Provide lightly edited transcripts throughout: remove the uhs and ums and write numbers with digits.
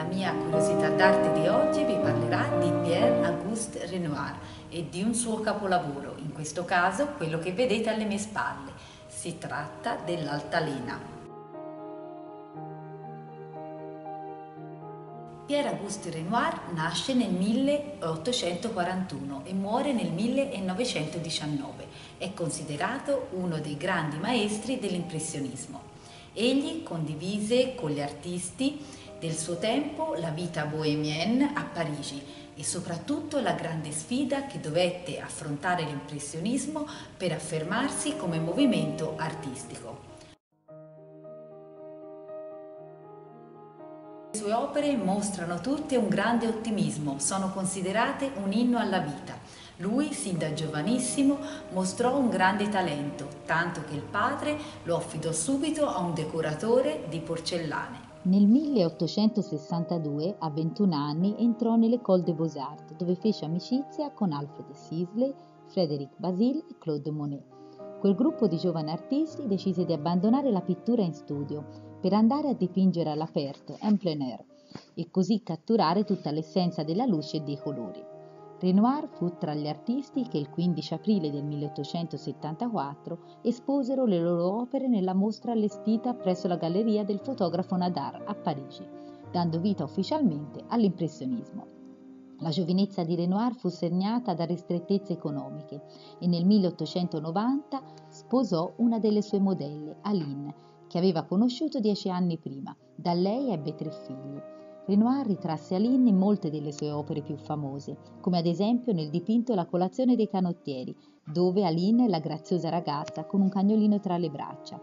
La mia curiosità d'arte di oggi vi parlerà di Pierre-Auguste Renoir e di un suo capolavoro, in questo caso quello che vedete alle mie spalle. Si tratta dell'Altalena. Pierre-Auguste Renoir nasce nel 1841 e muore nel 1919. È considerato uno dei grandi maestri dell'impressionismo. Egli condivise con gli artisti del suo tempo la vita bohemienne a Parigi e soprattutto la grande sfida che dovette affrontare l'impressionismo per affermarsi come movimento artistico. Le sue opere mostrano tutte un grande ottimismo, sono considerate un inno alla vita. Lui, sin da giovanissimo, mostrò un grande talento, tanto che il padre lo affidò subito a un decoratore di porcellane. Nel 1862, a 21 anni, entrò nell'École des Beaux-Arts, dove fece amicizia con Alfred Sisley, Frédéric Bazille e Claude Monet. Quel gruppo di giovani artisti decise di abbandonare la pittura in studio per andare a dipingere all'aperto, en plein air, e così catturare tutta l'essenza della luce e dei colori. Renoir fu tra gli artisti che il 15 aprile del 1874 esposero le loro opere nella mostra allestita presso la Galleria del fotografo Nadar a Parigi, dando vita ufficialmente all'impressionismo. La giovinezza di Renoir fu segnata da ristrettezze economiche e nel 1890 sposò una delle sue modelle, Aline, che aveva conosciuto 10 anni prima. Da lei ebbe 3 figli. Renoir ritrasse Aline in molte delle sue opere più famose, come ad esempio nel dipinto La colazione dei canottieri, dove Aline è la graziosa ragazza con un cagnolino tra le braccia.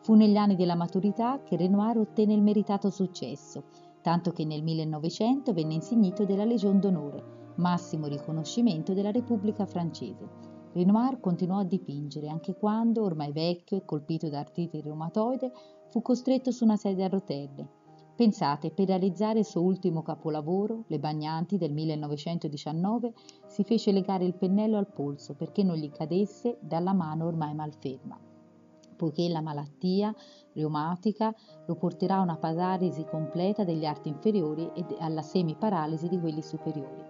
Fu negli anni della maturità che Renoir ottenne il meritato successo, tanto che nel 1900 venne insignito della Legion d'Onore, massimo riconoscimento della Repubblica Francese. Renoir continuò a dipingere anche quando, ormai vecchio e colpito da artrite reumatoide, fu costretto su una sedia a rotelle. Pensate, per realizzare il suo ultimo capolavoro, Le Bagnanti del 1919, si fece legare il pennello al polso perché non gli cadesse dalla mano ormai malferma, poiché la malattia reumatica lo porterà a una paralisi completa degli arti inferiori e alla semiparalisi di quelli superiori.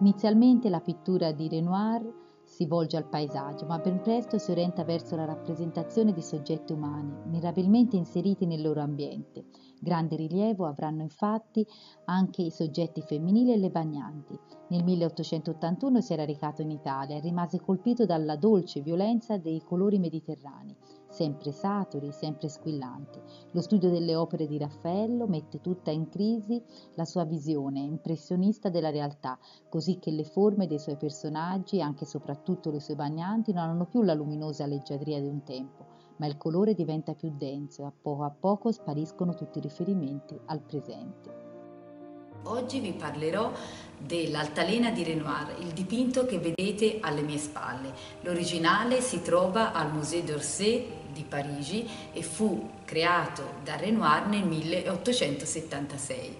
Inizialmente la pittura di Renoir si volge al paesaggio, ma ben presto si orienta verso la rappresentazione di soggetti umani, mirabilmente inseriti nel loro ambiente. Grande rilievo avranno infatti anche i soggetti femminili e le bagnanti. Nel 1881 si era recato in Italia e rimase colpito dalla dolce violenza dei colori mediterranei, sempre saturi, sempre squillanti. Lo studio delle opere di Raffaello mette tutta in crisi la sua visione impressionista della realtà, così che le forme dei suoi personaggi, anche e soprattutto le sue bagnanti, non hanno più la luminosa leggiadria di un tempo, ma il colore diventa più denso e a poco spariscono tutti i riferimenti al presente. Oggi vi parlerò dell'Altalena di Renoir, il dipinto che vedete alle mie spalle. L'originale si trova al Musée d'Orsay di Parigi e fu creato da Renoir nel 1876.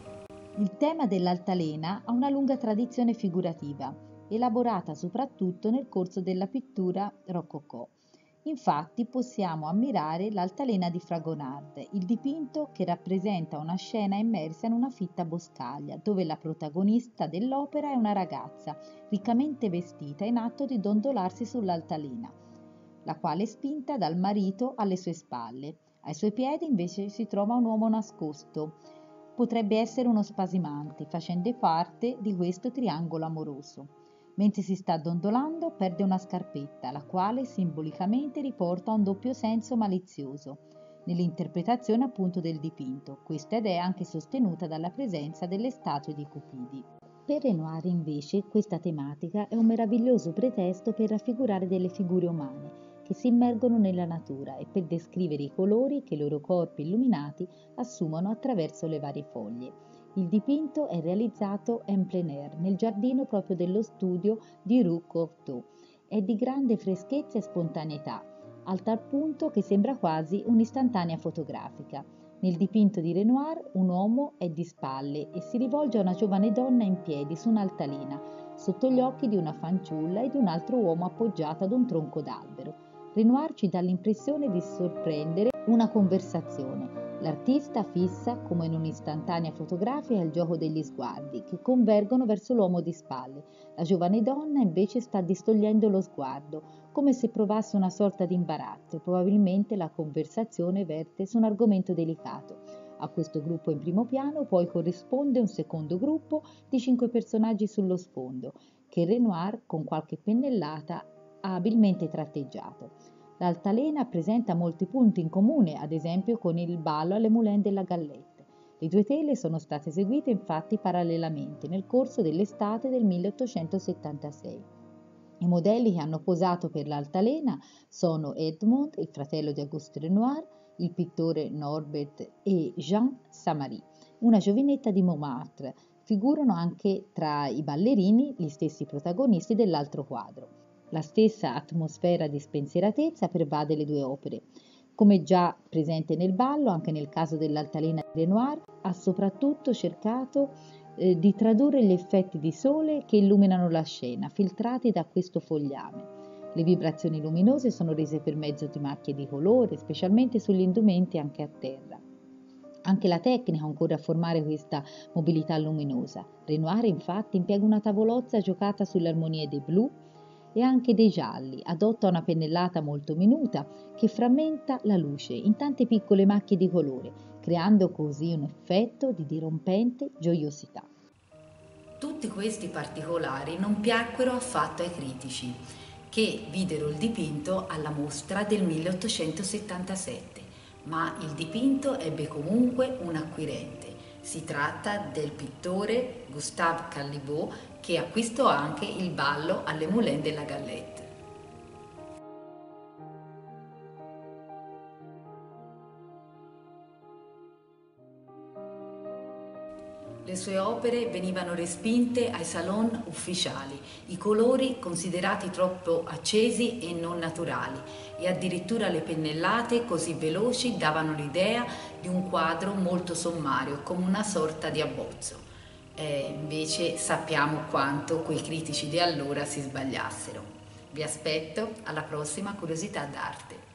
Il tema dell'altalena ha una lunga tradizione figurativa, elaborata soprattutto nel corso della pittura rococò. Infatti possiamo ammirare l'Altalena di Fragonard, il dipinto che rappresenta una scena immersa in una fitta boscaglia, dove la protagonista dell'opera è una ragazza riccamente vestita in atto di dondolarsi sull'altalena, la quale è spinta dal marito alle sue spalle. Ai suoi piedi invece si trova un uomo nascosto. Potrebbe essere uno spasimante, facendo parte di questo triangolo amoroso. Mentre si sta dondolando perde una scarpetta, la quale simbolicamente riporta un doppio senso malizioso nell'interpretazione appunto del dipinto. Questa idea è anche sostenuta dalla presenza delle statue di Cupidi. Per Renoir invece questa tematica è un meraviglioso pretesto per raffigurare delle figure umane che si immergono nella natura e per descrivere i colori che i loro corpi illuminati assumono attraverso le varie foglie. Il dipinto è realizzato en plein air, nel giardino proprio dello studio di Rue Cocteau. È di grande freschezza e spontaneità, al tal punto che sembra quasi un'istantanea fotografica. Nel dipinto di Renoir un uomo è di spalle e si rivolge a una giovane donna in piedi su un'altalena, sotto gli occhi di una fanciulla e di un altro uomo appoggiato ad un tronco d'albero. Renoir ci dà l'impressione di sorprendere una conversazione, L'artista fissa, come in un'istantanea fotografica, il gioco degli sguardi, che convergono verso l'uomo di spalle. La giovane donna invece sta distogliendo lo sguardo, come se provasse una sorta di imbarazzo. Probabilmente la conversazione verte su un argomento delicato. A questo gruppo in primo piano poi corrisponde un secondo gruppo di 5 personaggi sullo sfondo, che Renoir, con qualche pennellata, ha abilmente tratteggiato. L'altalena presenta molti punti in comune, ad esempio con il ballo alle Moulin de la Galette. Le due tele sono state eseguite infatti parallelamente nel corso dell'estate del 1876. I modelli che hanno posato per l'altalena sono Edmond, il fratello di Auguste Renoir, il pittore Norbert e Jean Samary, una giovinetta di Montmartre. Figurano anche tra i ballerini gli stessi protagonisti dell'altro quadro. La stessa atmosfera di spensieratezza pervade le due opere. Come già presente nel ballo, anche nel caso dell'altalena di Renoir, ha soprattutto cercato di tradurre gli effetti di sole che illuminano la scena, filtrati da questo fogliame. Le vibrazioni luminose sono rese per mezzo di macchie di colore, specialmente sugli indumenti anche a terra. Anche la tecnica concorre a formare questa mobilità luminosa. Renoir infatti impiega una tavolozza giocata sulle armonie dei blu e anche dei gialli, adotta una pennellata molto minuta che frammenta la luce in tante piccole macchie di colore, creando così un effetto di dirompente gioiosità. Tutti questi particolari non piacquero affatto ai critici, che videro il dipinto alla mostra del 1877, ma il dipinto ebbe comunque un acquirente. Si tratta del pittore Gustave Caillebotte, che acquistò anche il ballo alle Moulin de la Galette. Le sue opere venivano respinte ai salon ufficiali, i colori considerati troppo accesi e non naturali, e addirittura le pennellate così veloci davano l'idea di un quadro molto sommario, come una sorta di abbozzo. Invece sappiamo quanto quei critici di allora si sbagliassero. Vi aspetto alla prossima Curiosità d'Arte.